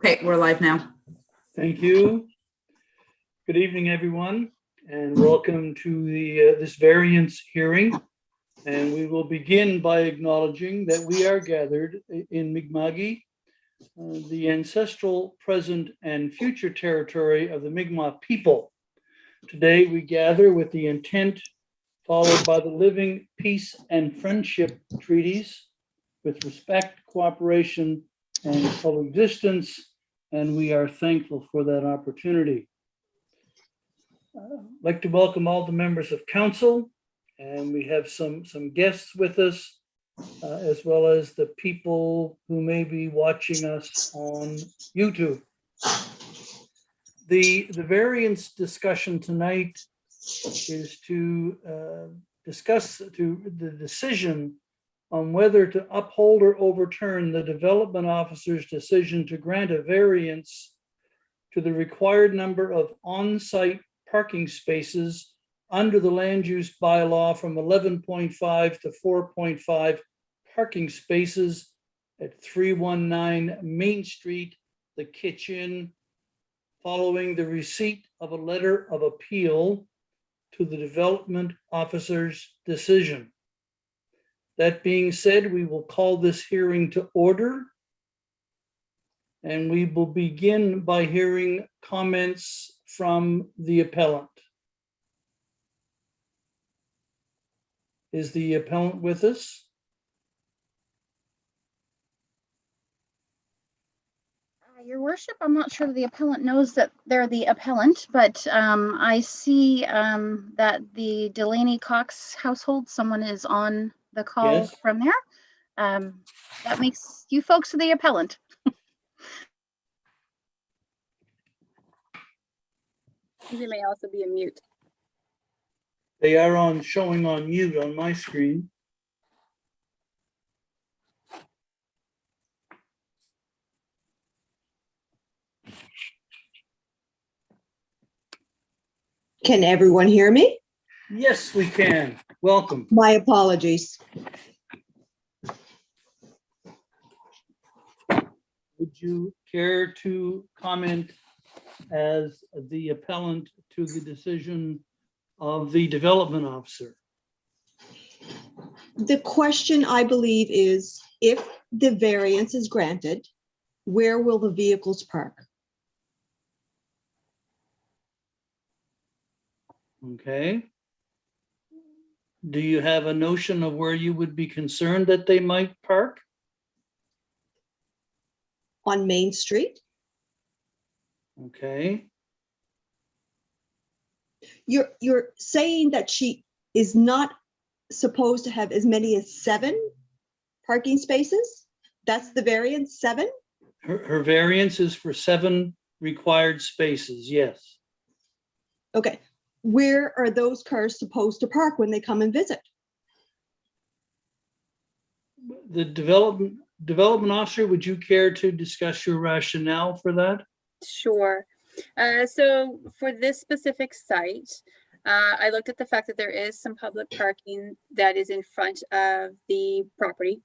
Okay, we're live now. Thank you. Good evening, everyone, and welcome to this variance hearing. And we will begin by acknowledging that we are gathered in Mi'kma'ki, the ancestral, present, and future territory of the Mi'kmaq people. Today, we gather with the intent followed by the living peace and friendship treaties with respect, cooperation, and coexistence. And we are thankful for that opportunity. I'd like to welcome all the members of council, and we have some guests with us, as well as the people who may be watching us on YouTube. The variance discussion tonight is to discuss the decision on whether to uphold or overturn the development officer's decision to grant a variance to the required number of on-site parking spaces under the land use bylaw from 11.5 to 4.5 parking spaces at 319 Main Street, the Kitchen, following the receipt of a letter of appeal to the development officer's decision. That being said, we will call this hearing to order, and we will begin by hearing comments from the appellant. Is the appellant with us? Your worship, I'm not sure the appellant knows that they're the appellant, but I see that the Delaney Cox household, someone is on the call. Yes. From there. That makes you folks the appellant. They may also be a mute. They are showing on mute on my screen. Can everyone hear me? Yes, we can. Welcome. My apologies. Would you care to comment as the appellant to the decision of the development officer? The question, I believe, is if the variance is granted, where will the vehicles park? Okay. Do you have a notion of where you would be concerned that they might park? On Main Street. Okay. You're saying that she is not supposed to have as many as 7 parking spaces? That's the variance, 7? Her variance is for 7 required spaces, yes. Okay. Where are those cars supposed to park when they come and visit? The development officer, would you care to discuss your rationale for that? Sure. So for this specific site, I looked at the fact that there is some public parking that is in front of the property.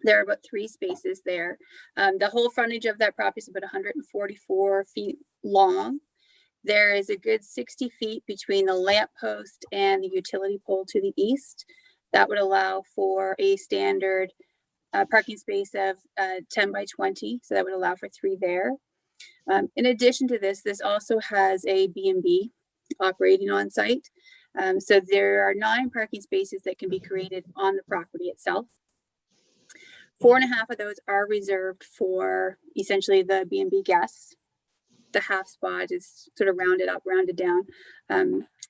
There are about 3 spaces there. The whole frontage of that property is about 144 feet long. There is a good 60 feet between the lamppost and the utility pole to the east. That would allow for a standard parking space of 10 by 20. So that would allow for 3 there. In addition to this, this also has a B&B operating on site. So there are 9 parking spaces that can be created on the property itself. 4.5 of those are reserved for essentially the B&B guests. The half spot is sort of rounded up, rounded down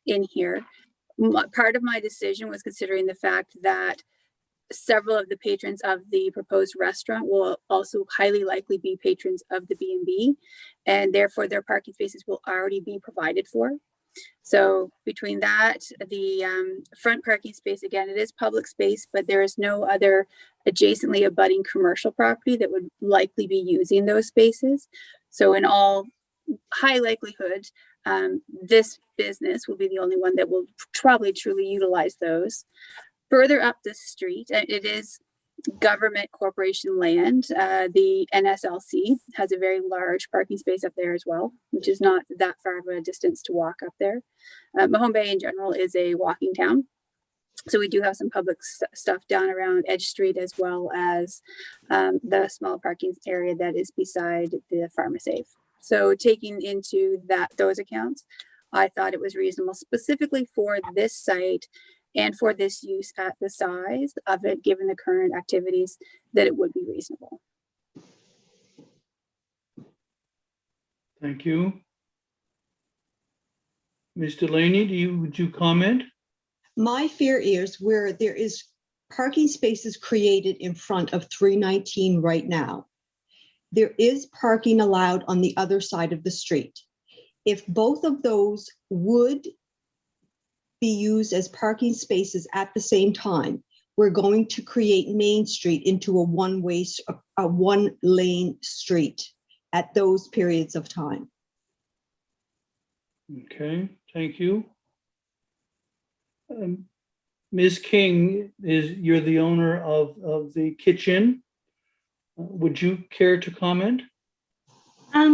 in here. Part of my decision was considering the fact that several of the patrons of the proposed restaurant will also highly likely be patrons of the B&B, and therefore their parking spaces will already be provided for. So between that, the front parking space, again, it is public space, but there is no other adjacently abutting commercial property that would likely be using those spaces. So in all high likelihood, this business will be the only one that will probably truly utilize those. Further up the street, it is government corporation land. The NSLC has a very large parking space up there as well, which is not that far of a distance to walk up there. Mahone Bay in general is a walking town. So we do have some public stuff down around Edge Street, as well as the small parking area that is beside the PharmaSafe. So taking into those accounts, I thought it was reasonable specifically for this site and for this use at the size of it, given the current activities, that it would be reasonable. Thank you. Ms. Delaney, would you comment? My fear is where there is parking spaces created in front of 319 right now. There is parking allowed on the other side of the street. If both of those would be used as parking spaces at the same time, we're going to create Main Street into a one-lane street at those periods of time. Okay, thank you. Ms. King, you're the owner of the kitchen. Would you care to comment?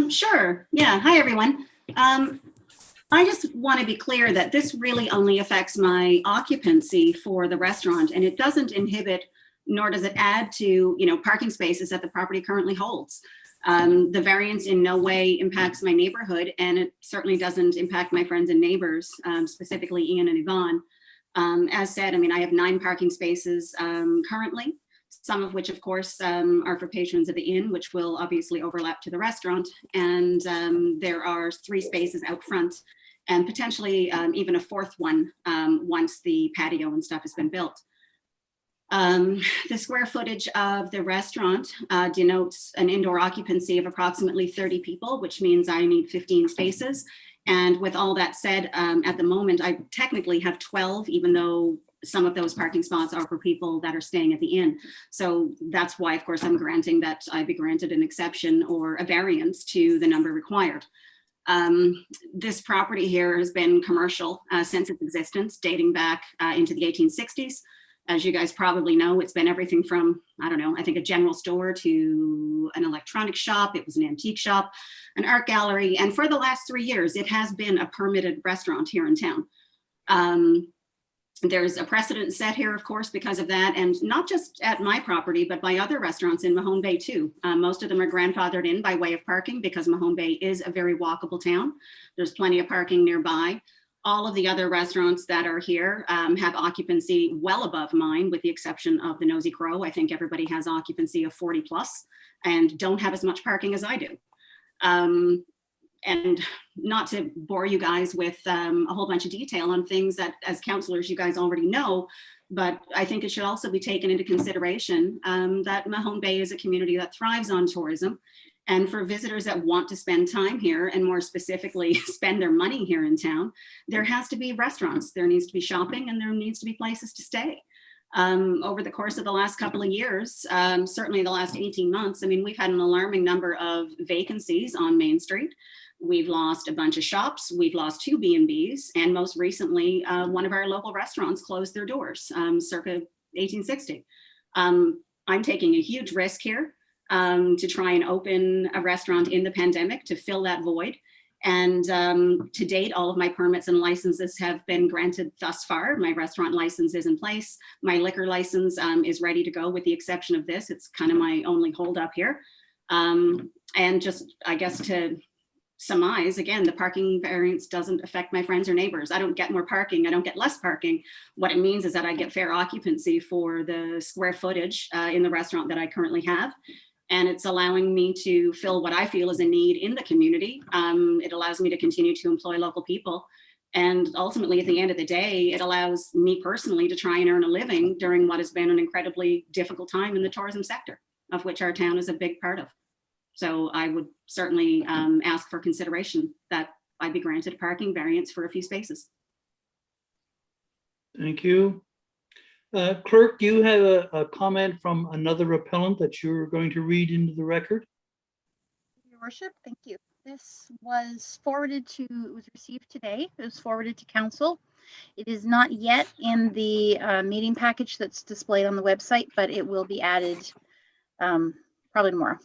Sure. Yeah. Hi, everyone. I just want to be clear that this really only affects my occupancy for the restaurant, and it doesn't inhibit, nor does it add to, parking spaces that the property currently holds. The variance in no way impacts my neighborhood, and it certainly doesn't impact my friends and neighbors, specifically Ian and Yvonne. As said, I have 9 parking spaces currently, some of which, of course, are for patrons of the inn, which will obviously overlap to the restaurant. And there are 3 spaces out front, and potentially even a 4th one once the patio and stuff has been built. The square footage of the restaurant denotes an indoor occupancy of approximately 30 people, which means I need 15 spaces. And with all that said, at the moment, I technically have 12, even though some of those parking spots are for people that are staying at the inn. So that's why, of course, I'm granting that I be granted an exception or a variance to the number required. This property here has been commercial since its existence, dating back into the 1860s. As you guys probably know, it's been everything from, I think a general store to an electronics shop. It was an antique shop, an art gallery. And for the last 3 years, it has been a permitted restaurant here in town. There's a precedent set here, of course, because of that. And not just at my property, but by other restaurants in Mahone Bay too. Most of them are grandfathered in by way of parking because Mahone Bay is a very walkable town. There's plenty of parking nearby. All of the other restaurants that are here have occupancy well above mine, with the exception of the Nosy Crow. I think everybody has occupancy of 40 plus and don't have as much parking as I do. And not to bore you guys with a whole bunch of detail on things that as counselors you guys already know, but I think it should also be taken into consideration that Mahone Bay is a community that thrives on tourism. And for visitors that want to spend time here, and more specifically spend their money here in town, there has to be restaurants, there needs to be shopping, and there needs to be places to stay. Over the course of the last couple of years, certainly the last 18 months, we've had an alarming number of vacancies on Main Street. We've lost a bunch of shops, we've lost 2 B&Bs, and most recently, one of our local restaurants closed their doors circa 1860. I'm taking a huge risk here. To try and open a restaurant in the pandemic to fill that void. And to date, all of my permits and licenses have been granted thus far. My restaurant license is in place. My liquor license is ready to go, with the exception of this. It's kind of my only holdup here. And just, I guess, to surmise, again, the parking variance doesn't affect my friends or neighbors. I don't get more parking, I don't get less parking. What it means is that I get fair occupancy for the square footage in the restaurant that I currently have. And it's allowing me to fill what I feel is a need in the community. It allows me to continue to employ local people. And ultimately, at the end of the day, it allows me personally to try and earn a living during what has been an incredibly difficult time in the tourism sector, of which our town is a big part of. So I would certainly ask for consideration that I be granted a parking variance for a few spaces. Thank you. Clerk, do you have a comment from another appellant that you're going to read into the record? Your worship, thank you. This was it was received today. It was forwarded to council. It is not yet in the meeting package that's displayed on the website, but it will be added probably tomorrow.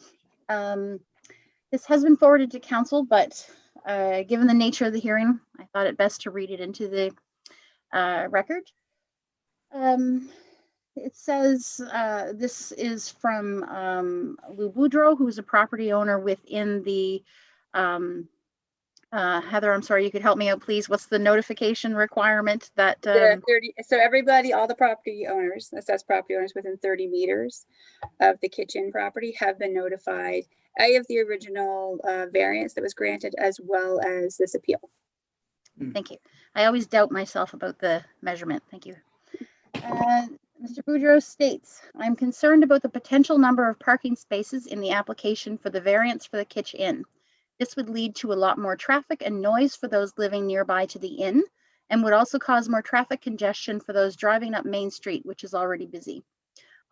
This has been forwarded to council, but given the nature of the hearing, I thought it best to read it into the record. It says this is from Lou Boudreau, who's a property owner within the Heather, I'm sorry, you could help me out, please. What's the notification requirement that? The 30, so everybody, all the property owners, assessed property owners within 30 meters of the kitchen property have been notified, A, of the original variance that was granted, as well as this appeal. Thank you. I always doubt myself about the measurement. Thank you. Mr. Boudreau states, I'm concerned about the potential number of parking spaces in the application for the variance for the Kitch Inn. This would lead to a lot more traffic and noise for those living nearby to the inn, and would also cause more traffic congestion for those driving up Main Street, which is already busy.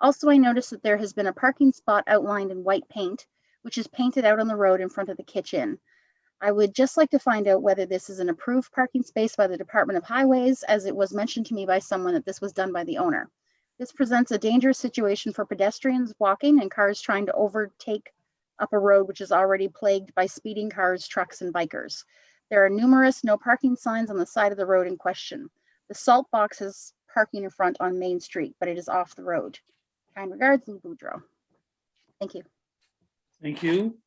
Also, I noticed that there has been a parking spot outlined in white paint, which is painted out on the road in front of the Kitch Inn. I would just like to find out whether this is an approved parking space by the Department of Highways, as it was mentioned to me by someone that this was done by the owner. This presents a dangerous situation for pedestrians walking and cars trying to overtake up a road which is already plagued by speeding cars, trucks, and bikers. There are numerous no parking signs on the side of the road in question. The Salt Box has parking in front on Main Street, but it is off the road. Kind regards, Lou Boudreau. Thank you. Thank you.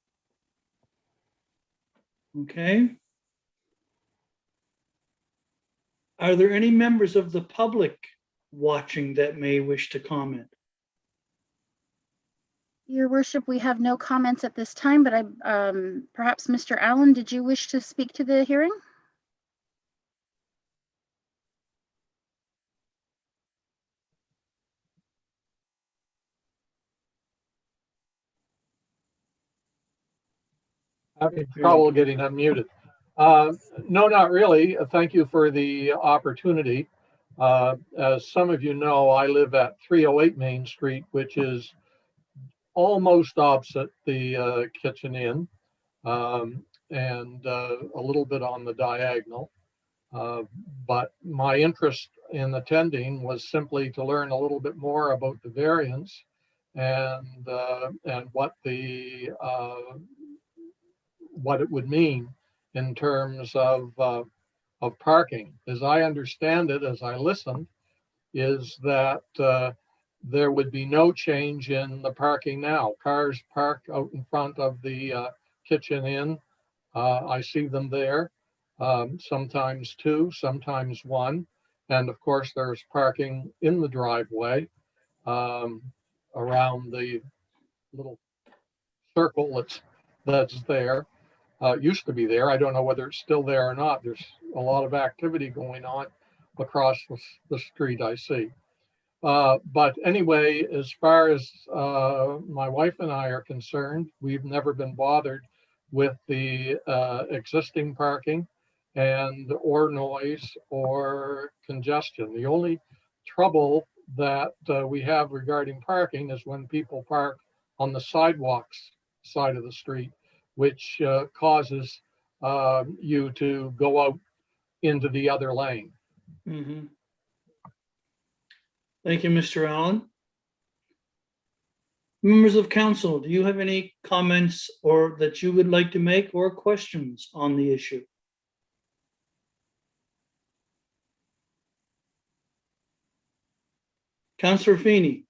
Okay. Are there any members of the public watching that may wish to comment? Your Worship, we have no comments at this time, but perhaps Mr. Allen, did you wish to speak to the hearing? Having trouble getting unmuted. No, not really. Thank you for the opportunity. As some of you know, I live at 308 Main Street, which is almost opposite the Kitchen Inn, and a little bit on the diagonal. But my interest in attending was simply to learn a little bit more about the variance and what it would mean in terms of parking. As I understand it, as I listened, is that there would be no change in the parking now. Cars park out in front of the Kitchen Inn. I see them there, sometimes two, sometimes one. And of course, there's parking in the driveway around the little circle that's there. Used to be there. I don't know whether it's still there or not. There's a lot of activity going on across the street, I see. But anyway, as far as my wife and I are concerned, we've never been bothered with the existing parking and or noise or congestion. The only trouble that we have regarding parking is when people park on the sidewalks side of the street, which causes you to go out into the other lane. Mm-hmm. Thank you, Mr. Allen. Members of council, do you have any comments or that you would like to make or questions on the issue? Councillor Feeney.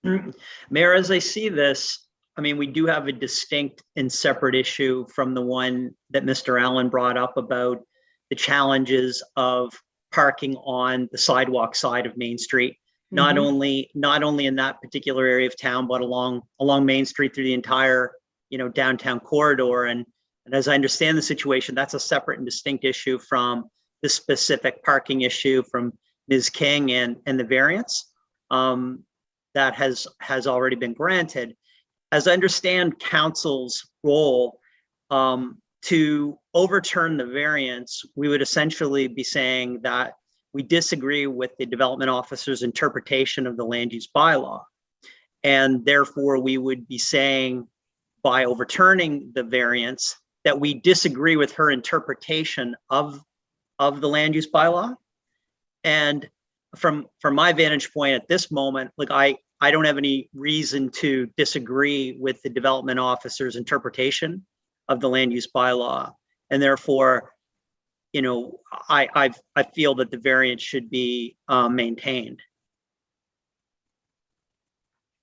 Mayor, as I see this, I mean, we do have a distinct and separate issue from the one that Mr. Allen brought up about the challenges of parking on the sidewalk side of Main Street. Not only in that particular area of town, but along Main Street through the entire, downtown corridor. And as I understand the situation, that's a separate and distinct issue from the specific parking issue from Ms. King and the variance that has already been granted. As I understand council's role, to overturn the variance, we would essentially be saying that we disagree with the development officer's interpretation of the land use bylaw. And therefore we would be saying by overturning the variance that we disagree with her interpretation of the land use bylaw. And from my vantage point at this moment, like I don't have any reason to disagree with the development officer's interpretation of the land use bylaw. And therefore, you know, I feel that the variance should be maintained.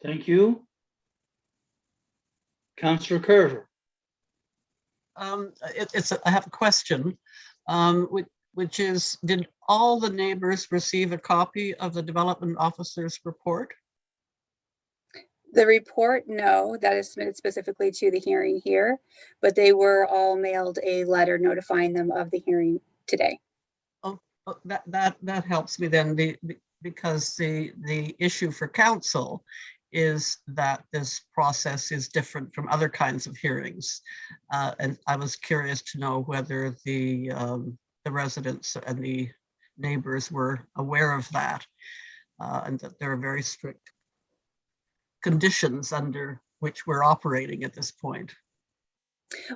Thank you. Councillor Carver. I have a question, which is, did all the neighbors receive a copy of the development officer's report? The report, no, that is submitted specifically to the hearing here, but they were all mailed a letter notifying them of the hearing today. Oh, that helps me then, because the issue for council is that this process is different from other kinds of hearings. And I was curious to know whether the residents and the neighbors were aware of that, and that there are very strict conditions under which we're operating at this point.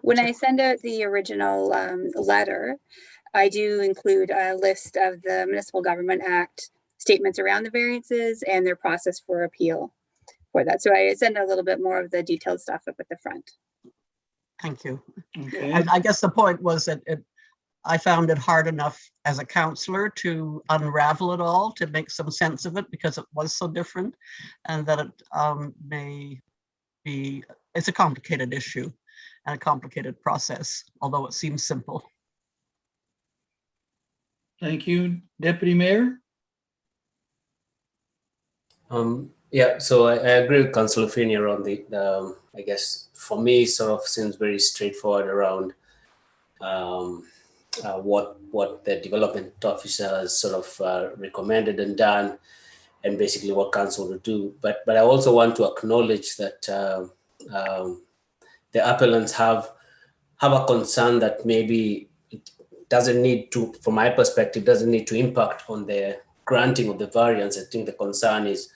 When I send out the original letter, I do include a list of the Municipal Government Act statements around the variances and their process for appeal for that. So I send a little bit more of the detailed stuff up at the front. Thank you. Okay. I guess the point was that I found it hard enough as a counselor to unravel it all, to make some sense of it, because it was so different, and that it may be, it's a complicated issue and a complicated process, although it seems simple. Thank you. Deputy Mayor? Yeah, so I agree with Councillor Finney around the I guess for me sort of seems very straightforward around what the development officer has sort of recommended and done, and basically what council will do. But I also want to acknowledge that the appellants have a concern that maybe it doesn't need to, from my perspective, doesn't need to impact on the granting of the variance. I think the concern is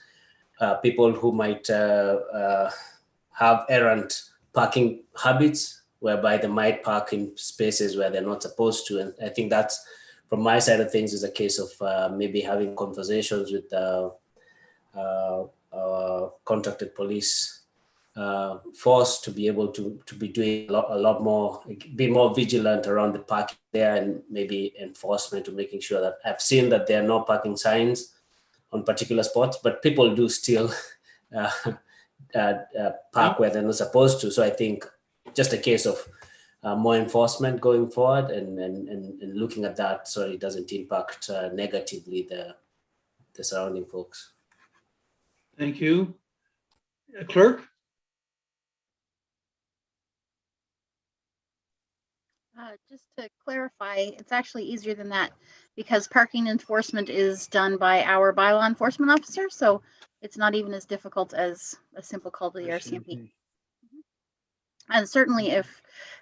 people who might have errant parking habits, whereby they might park in spaces where they're not supposed to. And I think that's, from my side of things, is a case of maybe having conversations with contracted police force to be able to be doing a lot more, be more vigilant around the parking there, and maybe enforcement to making sure that I've seen that there are no parking signs on particular spots, but people do still park where they're not supposed to. So I think just a case of more enforcement going forward, and looking at that so it doesn't impact negatively the surrounding folks. Thank you. Clerk? Just to clarify, it's actually easier than that, because parking enforcement is done by our bylaw enforcement officer, so it's not even as difficult as a simple call to the RCMP. And certainly if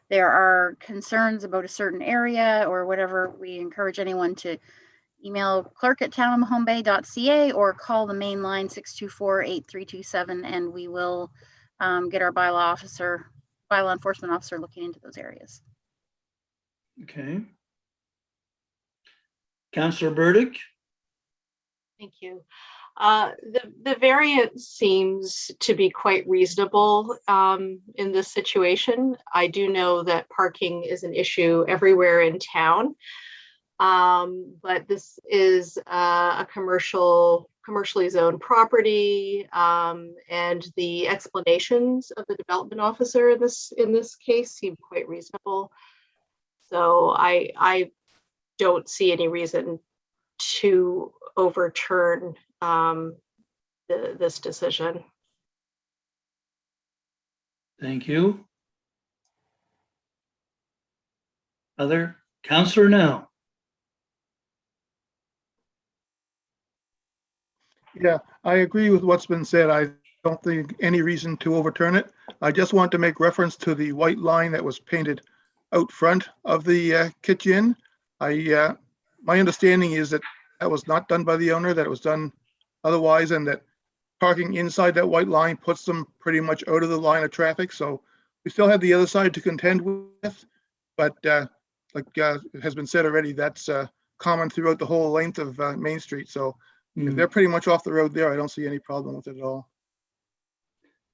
there are concerns about a certain area or whatever, we encourage anyone to email clerk@townofmahonebay.ca or call the main line 624-8327, and we will get our bylaw enforcement officer looking into those areas. Okay. Councillor Burdick? Thank you. The variance seems to be quite reasonable in this situation. I do know that parking is an issue everywhere in town, but this is a commercially zoned property, and the explanations of the development officer in this case seem quite reasonable. So I don't see any reason to overturn this decision. Thank you. Other councillor now? Yeah, I agree with what's been said. I don't think any reason to overturn it. I just want to make reference to the white line that was painted out front of the kitchen. My understanding is that that was not done by the owner, that it was done otherwise, and that parking inside that white line puts them pretty much out of the line of traffic. So we still have the other side to contend with. But like has been said already, that's common throughout the whole length of Main Street. So if they're pretty much off the road there, I don't see any problem with it at all.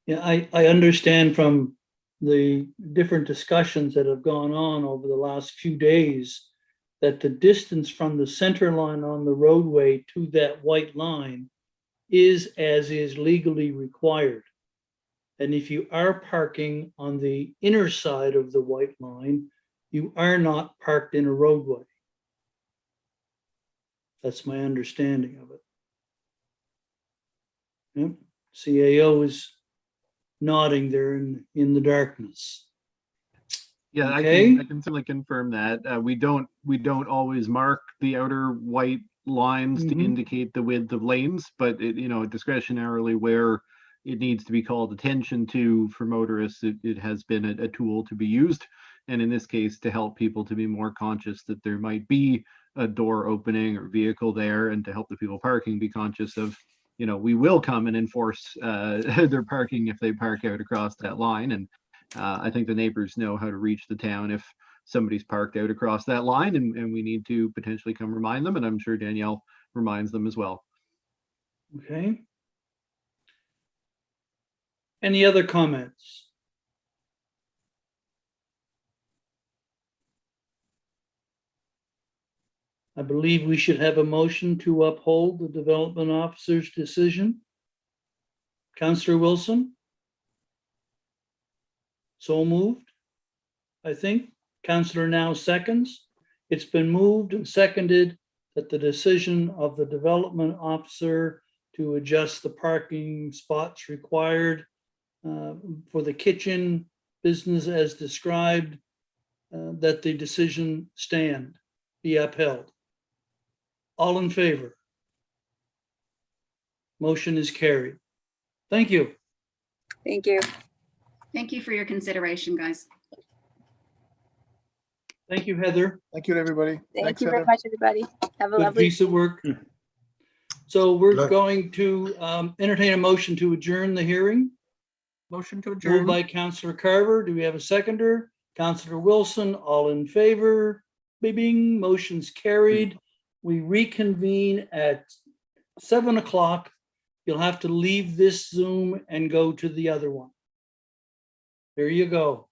Yeah, I understand from the different discussions that have gone on over the last few days that the distance from the center line on the roadway to that white line is as is legally required. And if you are parking on the inner side of the white line, you are not parked in a roadway. That's my understanding of it. Yep. CAO is nodding there in the darkness. Yeah, Okay. I can certainly confirm that. We don't always mark the outer white lines to Mhm. indicate the width of lanes, but it, discretionarily where it needs to be called attention to for motorists, it has been a tool to be used. And in this case, to help people to be more conscious that there might be a door opening or vehicle there, and to help the people parking be conscious of, we will come and enforce their parking if they park out across that line. And I think the neighbors know how to reach the town if somebody's parked out across that line, and we need to potentially come remind them. And I'm sure Danielle reminds them as well. Okay. Any other comments? I believe we should have a motion to uphold the development officer's decision. Councillor Wilson? So moved, I think. Councillor Now seconds. It's been moved and seconded that the decision of the development officer to adjust the parking spots required for the kitchen business as described, that the decision be upheld. All in favor? Motion is carried. Thank you. Thank you. Thank you for your consideration, guys. Thank you, Heather. Thank you, everybody. Thank Thanks, you very Heather. much, everybody. Have a Good lovely. piece of work. So we're going to entertain a motion to adjourn the hearing. Motion to Moved adjourn. by Councillor Carver. Do we have a seconder? Councillor Wilson, all in favor? Bing, motion's carried. We reconvene at 7 o'clock. You'll have to leave this Zoom and go to the other one. There you go.